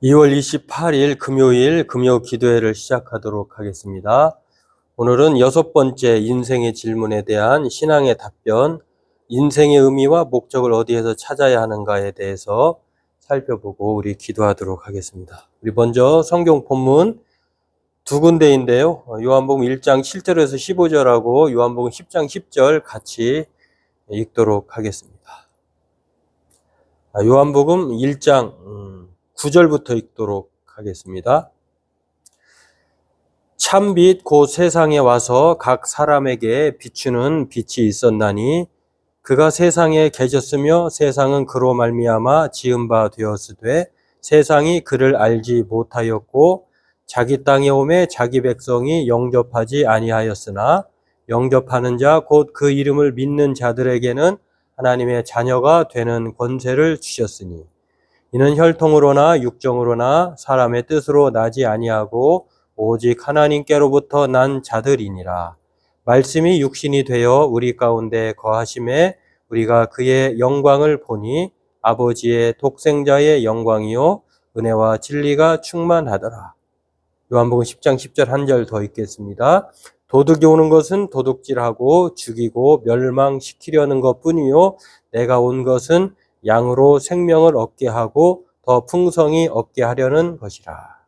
2월 28일 금요일 금요 기도회를 시작하도록 하겠습니다. 오늘은 6번째 인생의 질문에 대한 신앙의 답변, 인생의 의미와 목적을 어디에서 찾아야 하는가에 대해서 살펴보고 우리 기도하도록 하겠습니다. 우리 먼저 성경 본문 두 군데인데요. 요한복음 1장 7절에서 15절하고 요한복음 10장 10절 같이 읽도록 하겠습니다. 요한복음 1장 9절부터 읽도록 하겠습니다. 참빛 곧 세상에 와서 각 사람에게 비추는 빛이 있었나니 그가 세상에 계셨으며 세상은 그로 말미암아 지은 바 되었으되 세상이 그를 알지 못하였고 자기 땅에 오매 자기 백성이 영접하지 아니하였으나 영접하는 자 곧 그 이름을 믿는 자들에게는 하나님의 자녀가 되는 권세를 주셨으니 이는 혈통으로나 육정으로나 사람의 뜻으로 나지 아니하고 오직 하나님께로부터 난 자들이니라. 말씀이 육신이 되어 우리 가운데 거하심에 우리가 그의 영광을 보니 아버지의 독생자의 영광이요 은혜와 진리가 충만하더라. 요한복음 10장 10절 한 절 더 읽겠습니다. 도둑이 오는 것은 도둑질하고 죽이고 멸망시키려는 것뿐이요 내가 온 것은 양으로 생명을 얻게 하고 더 풍성히 얻게 하려는 것이라.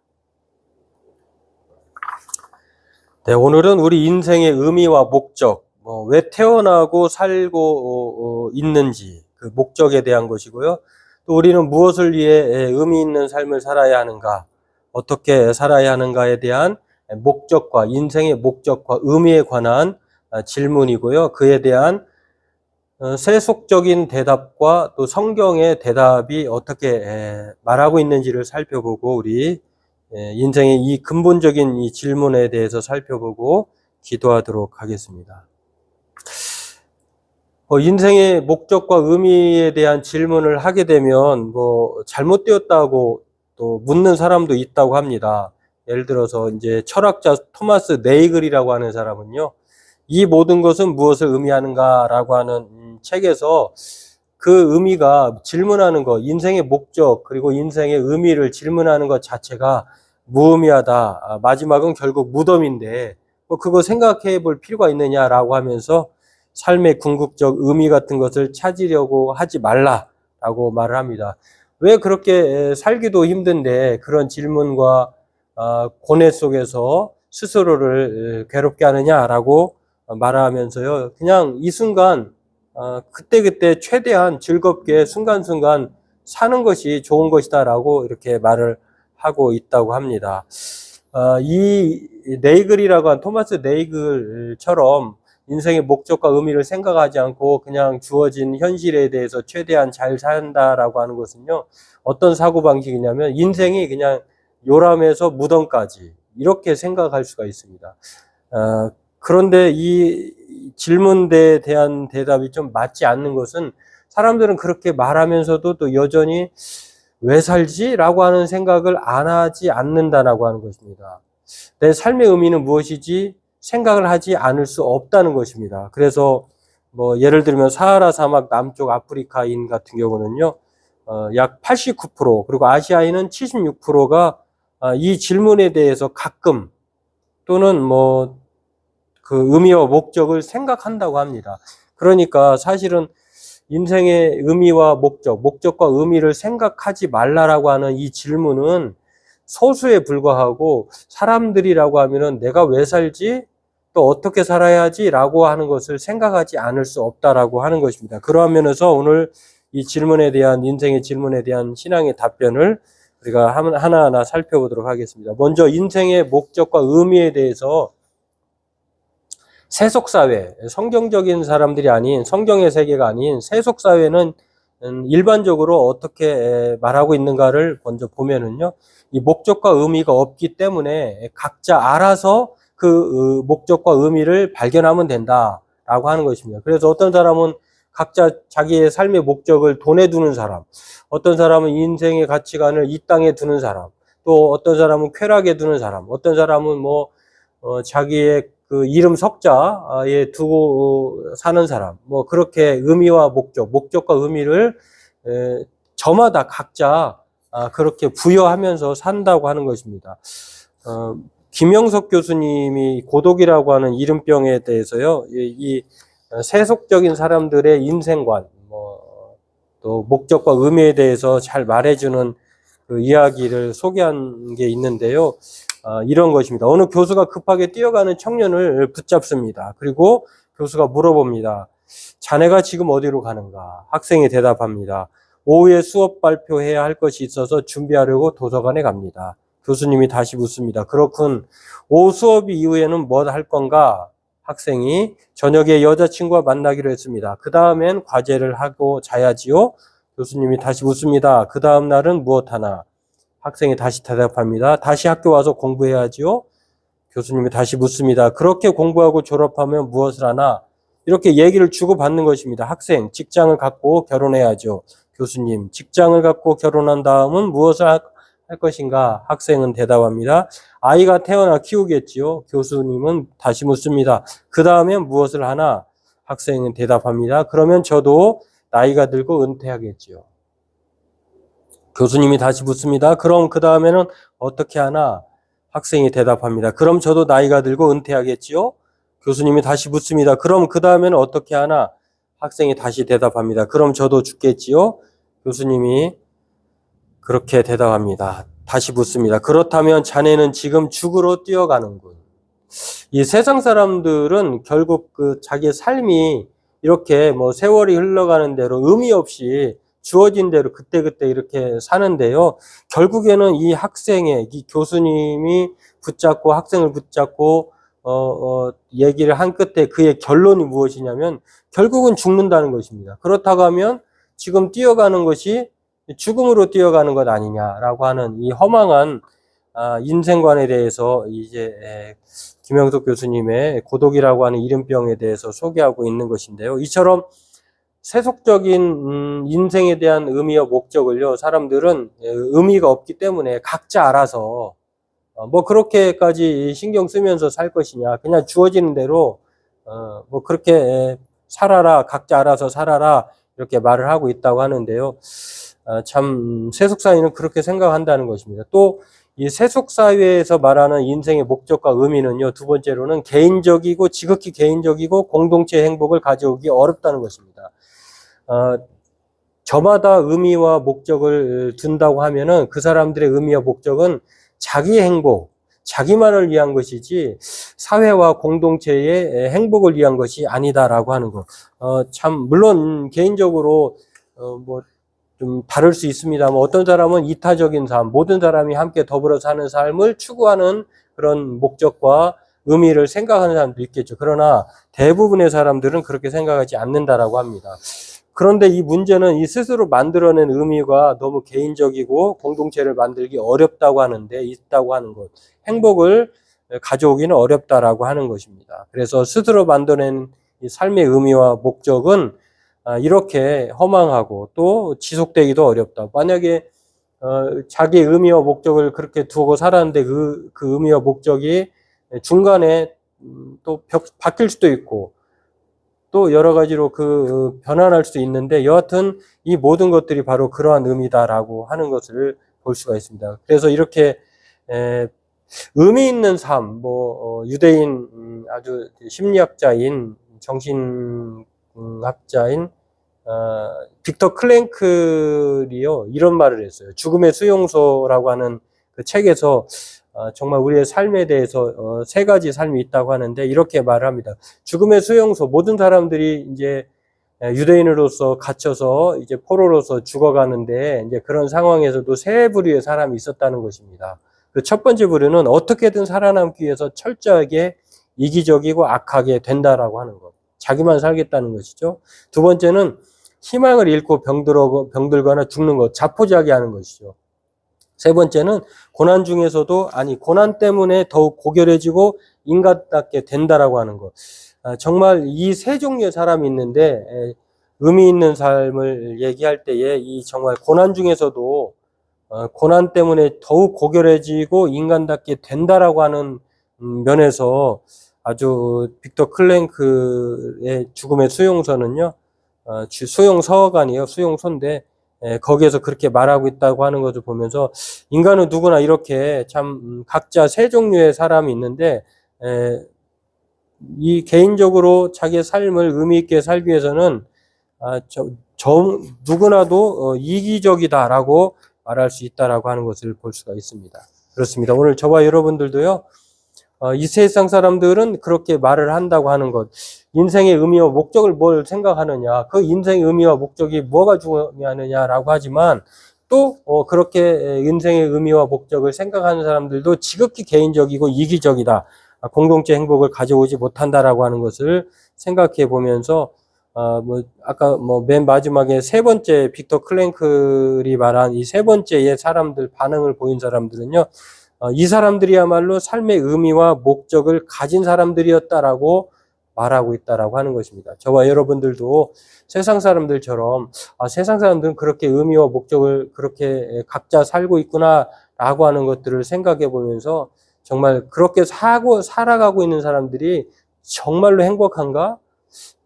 네, 오늘은 우리 인생의 의미와 목적, 왜 태어나고 살고 있는지 그 목적에 대한 것이고요. 또 우리는 무엇을 위해 의미 있는 삶을 살아야 하는가, 어떻게 살아야 하는가에 대한 목적과 인생의 목적과 의미에 관한 질문이고요. 그에 대한 세속적인 대답과 또 성경의 대답이 어떻게 말하고 있는지를 살펴보고 우리 인생의 이 근본적인 이 질문에 대해서 살펴보고 기도하도록 하겠습니다. 인생의 목적과 의미에 대한 질문을 하게 되면 잘못되었다고 또 묻는 사람도 있다고 합니다. 예를 들어서 이제 철학자 토마스 네이글이라고 하는 사람은요. 이 모든 것은 무엇을 의미하는가라고 하는 책에서 그 의미가 질문하는 것, 인생의 목적 그리고 인생의 의미를 질문하는 것 자체가 무의미하다. 마지막은 결국 무덤인데 그거 생각해 볼 필요가 있느냐라고 하면서 삶의 궁극적 의미 같은 것을 찾으려고 하지 말라라고 말을 합니다. 왜 그렇게 살기도 힘든데 그런 질문과 고뇌 속에서 스스로를 괴롭게 하느냐라고 말하면서요. 그냥 이 순간 그때그때 최대한 즐겁게 순간순간 사는 것이 좋은 것이다라고 이렇게 말을 하고 있다고 합니다. 이 네이글이라고 한 토마스 네이글처럼 인생의 목적과 의미를 생각하지 않고 그냥 주어진 현실에 대해서 최대한 잘 산다라고 하는 것은요. 어떤 사고방식이냐면 인생이 그냥 요람에서 무덤까지 이렇게 생각할 수가 있습니다. 그런데 이 질문에 대한 대답이 좀 맞지 않는 것은 사람들은 그렇게 말하면서도 또 여전히 왜 살지? 라고 하는 생각을 안 하지 않는다라고 하는 것입니다. 내 삶의 의미는 무엇이지? 생각을 하지 않을 수 없다는 것입니다. 그래서 예를 들면 사하라 사막 남쪽 아프리카인 같은 경우는요, 약 89% 그리고 아시아인은 76%가 이 질문에 대해서 가끔 또는 그 의미와 목적을 생각한다고 합니다. 그러니까 사실은 인생의 의미와 목적과 의미를 생각하지 말라라고 하는 이 질문은 소수에 불과하고 사람들이라고 하면은 내가 왜 살지? 또 어떻게 살아야지? 라고 하는 것을 생각하지 않을 수 없다라고 하는 것입니다. 그러한 면에서 오늘 이 질문에 대한 인생의 질문에 대한 신앙의 답변을 우리가 하나하나 살펴보도록 하겠습니다. 먼저 인생의 목적과 의미에 대해서 세속사회, 성경적인 사람들이 아닌 성경의 세계가 아닌 세속사회는 일반적으로 어떻게 말하고 있는가를 먼저 보면은요, 이 목적과 의미가 없기 때문에 각자 알아서 그 목적과 의미를 발견하면 된다라고 하는 것입니다. 그래서 어떤 사람은 각자 자기의 삶의 목적을 돈에 두는 사람, 어떤 사람은 인생의 가치관을 이 땅에 두는 사람, 또 어떤 사람은 쾌락에 두는 사람, 어떤 사람은 자기의 그 이름 석자에 두고 사는 사람, 그렇게 의미와 목적과 의미를 저마다 각자 그렇게 부여하면서 산다고 하는 것입니다. 김영석 교수님이 고독이라고 하는 이름병에 대해서요, 이 세속적인 사람들의 인생관, 또 목적과 의미에 대해서 잘 말해주는 그 이야기를 소개한 게 있는데요. 이런 것입니다. 어느 교수가 급하게 뛰어가는 청년을 붙잡습니다. 그리고 교수가 물어봅니다. 자네가 지금 어디로 가는가? 학생이 대답합니다. 오후에 수업 발표해야 할 것이 있어서 준비하려고 도서관에 갑니다. 교수님이 다시 묻습니다. 그렇군. 오후 수업 이후에는 뭐 할 건가? 학생이 저녁에 여자친구와 만나기로 했습니다. 그 다음엔 과제를 하고 자야지요? 교수님이 다시 묻습니다. 그 다음 날은 무엇 하나? 학생이 다시 대답합니다. 다시 학교 와서 공부해야지요? 교수님이 다시 묻습니다. 그렇게 공부하고 졸업하면 무엇을 하나? 이렇게 얘기를 주고받는 것입니다. 학생, 직장을 갖고 결혼해야죠. 교수님, 직장을 갖고 결혼한 다음은 무엇을 할 것인가? 학생은 대답합니다. 아이가 태어나 키우겠지요. 교수님은 다시 묻습니다. 그 다음엔 무엇을 하나? 학생은 대답합니다. 그러면 저도 나이가 들고 은퇴하겠지요. 교수님이 다시 묻습니다. 그럼 그 다음에는 어떻게 하나? 학생이 대답합니다. 그럼 저도 나이가 들고 은퇴하겠지요? 교수님이 다시 묻습니다. 그럼 그 다음에는 어떻게 하나? 학생이 다시 대답합니다. 그럼 저도 죽겠지요? 교수님이 그렇게 대답합니다. 다시 묻습니다. 그렇다면 자네는 지금 죽으러 뛰어가는군. 이 세상 사람들은 결국 그 자기의 삶이 이렇게 세월이 흘러가는 대로 의미 없이 주어진 대로 그때그때 이렇게 사는데요. 결국에는 이 학생의, 이 교수님이 붙잡고 학생을 붙잡고 얘기를 한 끝에 그의 결론이 무엇이냐면 결국은 죽는다는 것입니다. 그렇다고 하면 지금 뛰어가는 것이 죽음으로 뛰어가는 것 아니냐라고 하는 이 허망한 인생관에 대해서 이제 김영석 교수님의 고독이라고 하는 이름병에 대해서 소개하고 있는 것인데요. 이처럼 세속적인 인생에 대한 의미와 목적을요, 사람들은 의미가 없기 때문에 각자 알아서 그렇게까지 신경 쓰면서 살 것이냐, 그냥 주어지는 대로 그렇게 살아라, 각자 알아서 살아라, 이렇게 말을 하고 있다고 하는데요. 참 세속사회는 그렇게 생각한다는 것입니다. 또 이 세속사회에서 말하는 인생의 목적과 의미는요, 두 번째로는 개인적이고 지극히 개인적이고 공동체 행복을 가져오기 어렵다는 것입니다. 저마다 의미와 목적을 둔다고 하면은 그 사람들의 의미와 목적은 자기 행복, 자기만을 위한 것이지 사회와 공동체의 행복을 위한 것이 아니다라고 하는 것. 참 물론 개인적으로 좀 다를 수 있습니다만 어떤 사람은 이타적인 삶, 모든 사람이 함께 더불어 사는 삶을 추구하는 그런 목적과 의미를 생각하는 사람도 있겠죠. 그러나 대부분의 사람들은 그렇게 생각하지 않는다라고 합니다. 그런데 이 문제는 이 스스로 만들어낸 의미가 너무 개인적이고 공동체를 만들기 어렵다고 하는데 있다고 하는 것. 행복을 가져오기는 어렵다라고 하는 것입니다. 그래서 스스로 만들어낸 이 삶의 의미와 목적은 이렇게 허망하고 또 지속되기도 어렵다. 만약에 자기의 의미와 목적을 그렇게 두고 살았는데 그 의미와 목적이 중간에 또 바뀔 수도 있고 또 여러 가지로 변환할 수 있는데 여하튼 이 모든 것들이 바로 그러한 의미다라고 하는 것을 볼 수가 있습니다. 그래서 이렇게 의미 있는 삶, 유대인 아주 심리학자인 정신학자인 빅터 클랭클이요 이런 말을 했어요. 죽음의 수용소라고 하는 그 책에서 정말 우리의 삶에 대해서 세 가지 삶이 있다고 하는데 이렇게 말을 합니다. 죽음의 수용소, 모든 사람들이 이제 유대인으로서 갇혀서 이제 포로로서 죽어가는데 이제 그런 상황에서도 세 부류의 사람이 있었다는 것입니다. 그 첫 번째 부류는 어떻게든 살아남기 위해서 철저하게 이기적이고 악하게 된다라고 하는 것. 자기만 살겠다는 것이죠. 두 번째는 희망을 잃고 병들거나 죽는 것, 자포자기하는 것이죠. 세 번째는 고난 중에서도 고난 때문에 더욱 고결해지고 인간답게 된다라고 하는 것. 정말 이 세 종류의 사람이 있는데 의미 있는 삶을 얘기할 때에 이 정말 고난 중에서도 고난 때문에 더욱 고결해지고 인간답게 된다라고 하는 면에서 아주 빅터 클랭크의 죽음의 수용소는요, 수용서가 아니에요. 수용소인데 거기에서 그렇게 말하고 있다고 하는 것을 보면서 인간은 누구나 이렇게 참 각자 세 종류의 사람이 있는데 이 개인적으로 자기의 삶을 의미 있게 살기 위해서는 누구나도 이기적이다라고 말할 수 있다라고 하는 것을 볼 수가 있습니다. 그렇습니다. 오늘 저와 여러분들도요, 이 세상 사람들은 그렇게 말을 한다고 하는 것, 인생의 의미와 목적을 뭘 생각하느냐, 그 인생의 의미와 목적이 뭐가 중요하느냐라고 하지만 또 그렇게 인생의 의미와 목적을 생각하는 사람들도 지극히 개인적이고 이기적이다, 공동체 행복을 가져오지 못한다라고 하는 것을 생각해 보면서 아까 맨 마지막에 세 번째 빅터 클랭클이 말한 이 세 번째의 사람들, 반응을 보인 사람들은요, 이 사람들이야말로 삶의 의미와 목적을 가진 사람들이었다라고 말하고 있다라고 하는 것입니다. 저와 여러분들도 세상 사람들처럼 세상 사람들은 그렇게 의미와 목적을 그렇게 각자 살고 있구나라고 하는 것들을 생각해 보면서 정말 그렇게 살아가고 있는 사람들이 정말로 행복한가?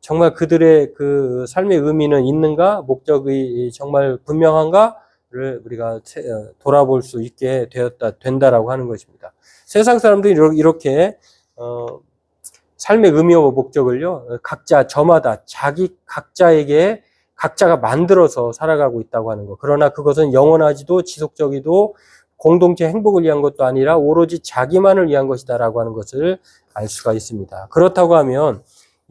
정말 그들의 그 삶의 의미는 있는가? 목적이 정말 분명한가를 우리가 돌아볼 수 있게 된다라고 하는 것입니다. 세상 사람들이 이렇게 삶의 의미와 목적을요, 각자 저마다 자기 각자에게 각자가 만들어서 살아가고 있다고 하는 것. 그러나 그것은 영원하지도 지속적이도 공동체 행복을 위한 것도 아니라 오로지 자기만을 위한 것이다라고 하는 것을 알 수가 있습니다. 그렇다고 하면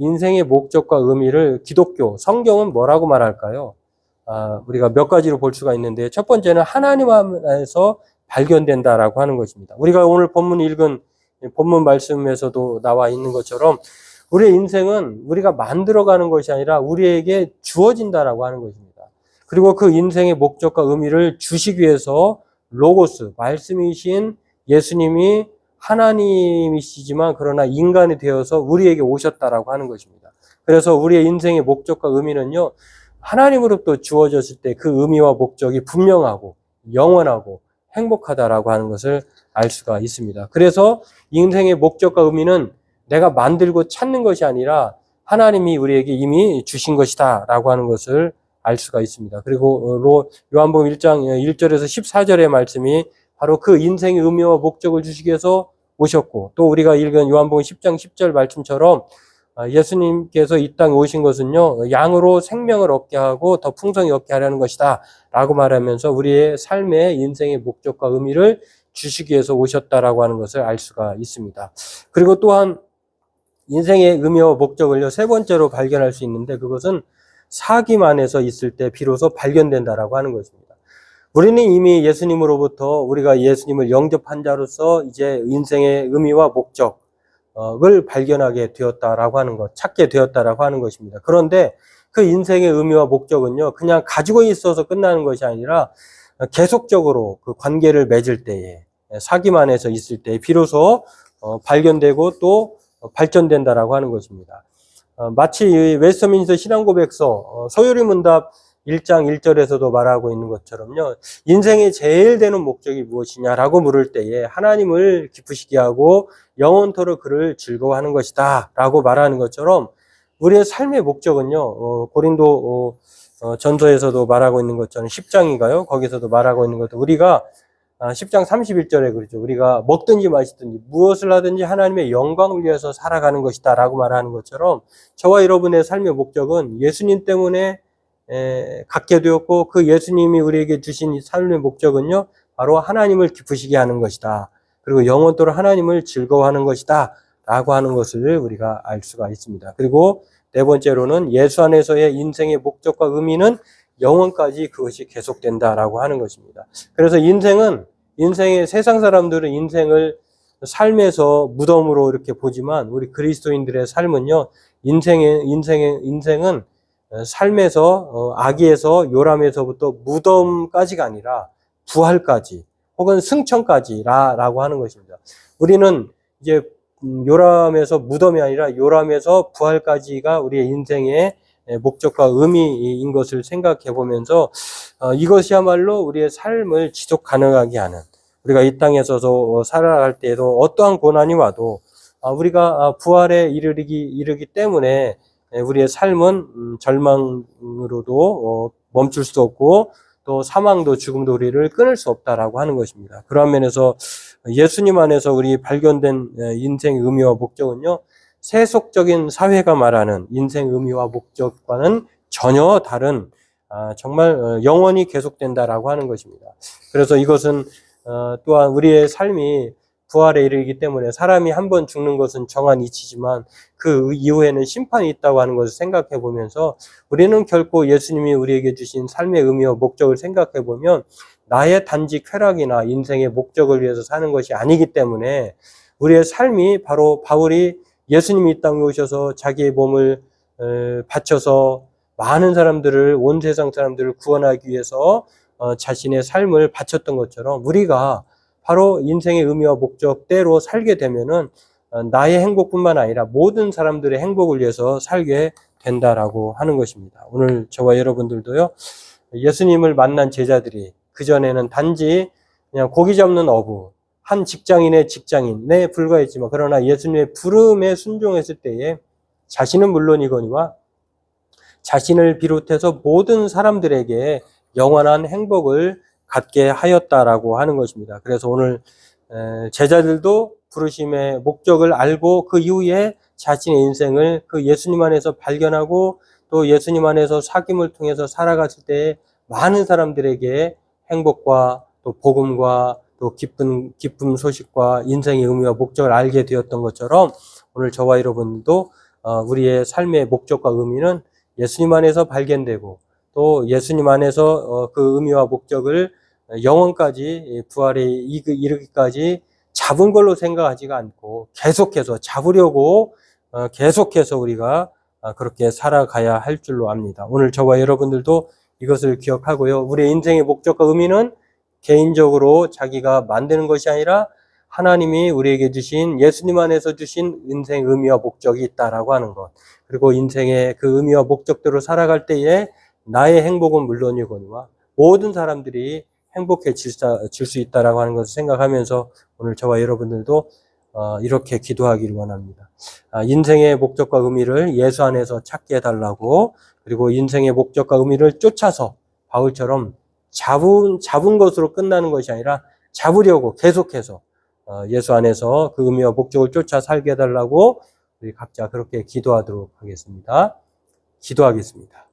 인생의 목적과 의미를 기독교, 성경은 뭐라고 말할까요? 우리가 몇 가지로 볼 수가 있는데, 첫 번째는 하나님 안에서 발견된다라고 하는 것입니다. 우리가 오늘 본문 읽은 본문 말씀에서도 나와 있는 것처럼 우리의 인생은 우리가 만들어가는 것이 아니라 우리에게 주어진다라고 하는 것입니다. 그리고 그 인생의 목적과 의미를 주시기 위해서 로고스, 말씀이신 예수님이 하나님이시지만 그러나 인간이 되어서 우리에게 오셨다라고 하는 것입니다. 그래서 우리의 인생의 목적과 의미는요, 하나님으로부터 주어졌을 때 그 의미와 목적이 분명하고 영원하고 행복하다라고 하는 것을 알 수가 있습니다. 그래서 인생의 목적과 의미는 내가 만들고 찾는 것이 아니라 하나님이 우리에게 이미 주신 것이다 라고 하는 것을 알 수가 있습니다. 그리고 요한복음 1장 1절에서 14절의 말씀이 바로 그 인생의 의미와 목적을 주시기 위해서 오셨고, 또 우리가 읽은 요한복음 10장 10절 말씀처럼 예수님께서 이 땅에 오신 것은요, 양으로 생명을 얻게 하고 더 풍성히 얻게 하려는 것이다 라고 말하면서 우리의 삶의 인생의 목적과 의미를 주시기 위해서 오셨다라고 하는 것을 알 수가 있습니다. 그리고 또한 인생의 의미와 목적을요, 세 번째로 발견할 수 있는데, 그것은 사귐 안에서 있을 때 비로소 발견된다라고 하는 것입니다. 우리는 이미 예수님으로부터 우리가 예수님을 영접한 자로서 이제 인생의 의미와 목적을 발견하게 되었다라고 하는 것, 찾게 되었다라고 하는 것입니다. 그런데 그 인생의 의미와 목적은요, 그냥 가지고 있어서 끝나는 것이 아니라 계속적으로 그 관계를 맺을 때에, 사귐 안에서 있을 때에 비로소 발견되고 또 발전된다라고 하는 것입니다. 마치 웨스트민스터 신앙고백서 소요리문답 1장 1절에서도 말하고 있는 것처럼요, 인생의 제일 되는 목적이 무엇이냐라고 물을 때에 하나님을 기쁘시게 하고 영원토록 그를 즐거워하는 것이다 라고 말하는 것처럼 우리의 삶의 목적은요, 고린도 전서에서도 말하고 있는 것처럼 10장인가요? 거기서도 말하고 있는 것도 우리가 10장 31절에 그러죠. 우리가 먹든지 마시든지 무엇을 하든지 하나님의 영광을 위해서 살아가는 것이다 라고 말하는 것처럼 저와 여러분의 삶의 목적은 예수님 때문에 갖게 되었고, 그 예수님이 우리에게 주신 이 삶의 목적은요, 바로 하나님을 기쁘시게 하는 것이다. 그리고 영원토록 하나님을 즐거워하는 것이다 라고 하는 것을 우리가 알 수가 있습니다. 그리고 네 번째로는 예수 안에서의 인생의 목적과 의미는 영원까지 그것이 계속된다라고 하는 것입니다. 그래서 인생의 세상 사람들은 인생을 삶에서 무덤으로 이렇게 보지만 우리 그리스도인들의 삶은요, 인생은 삶에서 아기에서 요람에서부터 무덤까지가 아니라 부활까지 혹은 승천까지라고 하는 것입니다. 우리는 이제 요람에서 무덤이 아니라 요람에서 부활까지가 우리의 인생의 목적과 의미인 것을 생각해 보면서 이것이야말로 우리의 삶을 지속 가능하게 하는, 우리가 이 땅에서도 살아갈 때에도 어떠한 고난이 와도 우리가 부활에 이르기 때문에 우리의 삶은 절망으로도 멈출 수 없고 또 사망도 죽음도 우리를 끊을 수 없다라고 하는 것입니다. 그런 면에서 예수님 안에서 우리 발견된 인생의 의미와 목적은요, 세속적인 사회가 말하는 인생 의미와 목적과는 전혀 다른 정말 영원히 계속된다라고 하는 것입니다. 그래서 이것은 또한 우리의 삶이 부활에 이르기 때문에 사람이 한 번 죽는 것은 정한 이치지만 그 이후에는 심판이 있다고 하는 것을 생각해 보면서 우리는 결코 예수님이 우리에게 주신 삶의 의미와 목적을 생각해 보면 나의 단지 쾌락이나 인생의 목적을 위해서 사는 것이 아니기 때문에 우리의 삶이 바로 바울이 예수님이 이 땅에 오셔서 자기의 몸을 바쳐서 많은 사람들을, 온 세상 사람들을 구원하기 위해서 자신의 삶을 바쳤던 것처럼 우리가 바로 인생의 의미와 목적대로 살게 되면은 나의 행복뿐만 아니라 모든 사람들의 행복을 위해서 살게 된다라고 하는 것입니다. 오늘 저와 여러분들도요, 예수님을 만난 제자들이 그전에는 단지 그냥 고기 잡는 어부, 한 직장인의 직장인에 불과했지만 그러나 예수님의 부름에 순종했을 때에 자신은 물론이거니와 자신을 비롯해서 모든 사람들에게 영원한 행복을 갖게 하였다라고 하는 것입니다. 그래서 오늘 제자들도 부르심의 목적을 알고 그 이후에 자신의 인생을 그 예수님 안에서 발견하고 또 예수님 안에서 사귐을 통해서 살아갔을 때 많은 사람들에게 행복과 또 복음과 또 기쁨 소식과 인생의 의미와 목적을 알게 되었던 것처럼 오늘 저와 여러분도 우리의 삶의 목적과 의미는 예수님 안에서 발견되고 또 예수님 안에서 그 의미와 목적을 영원까지 부활에 이르기까지 잡은 걸로 생각하지가 않고 계속해서 잡으려고 계속해서 우리가 그렇게 살아가야 할 줄로 압니다. 오늘 저와 여러분들도 이것을 기억하고요. 우리의 인생의 목적과 의미는 개인적으로 자기가 만드는 것이 아니라 하나님이 우리에게 주신 예수님 안에서 주신 인생의 의미와 목적이 있다라고 하는 것. 그리고 인생의 그 의미와 목적대로 살아갈 때에 나의 행복은 물론이거니와 모든 사람들이 행복해질 수 있다라고 하는 것을 생각하면서 오늘 저와 여러분들도 이렇게 기도하기를 원합니다. 인생의 목적과 의미를 예수 안에서 찾게 해달라고, 그리고 인생의 목적과 의미를 쫓아서 바울처럼 잡은 것으로 끝나는 것이 아니라 잡으려고 계속해서 예수 안에서 그 의미와 목적을 쫓아 살게 해달라고 우리 각자 그렇게 기도하도록 하겠습니다. 기도하겠습니다.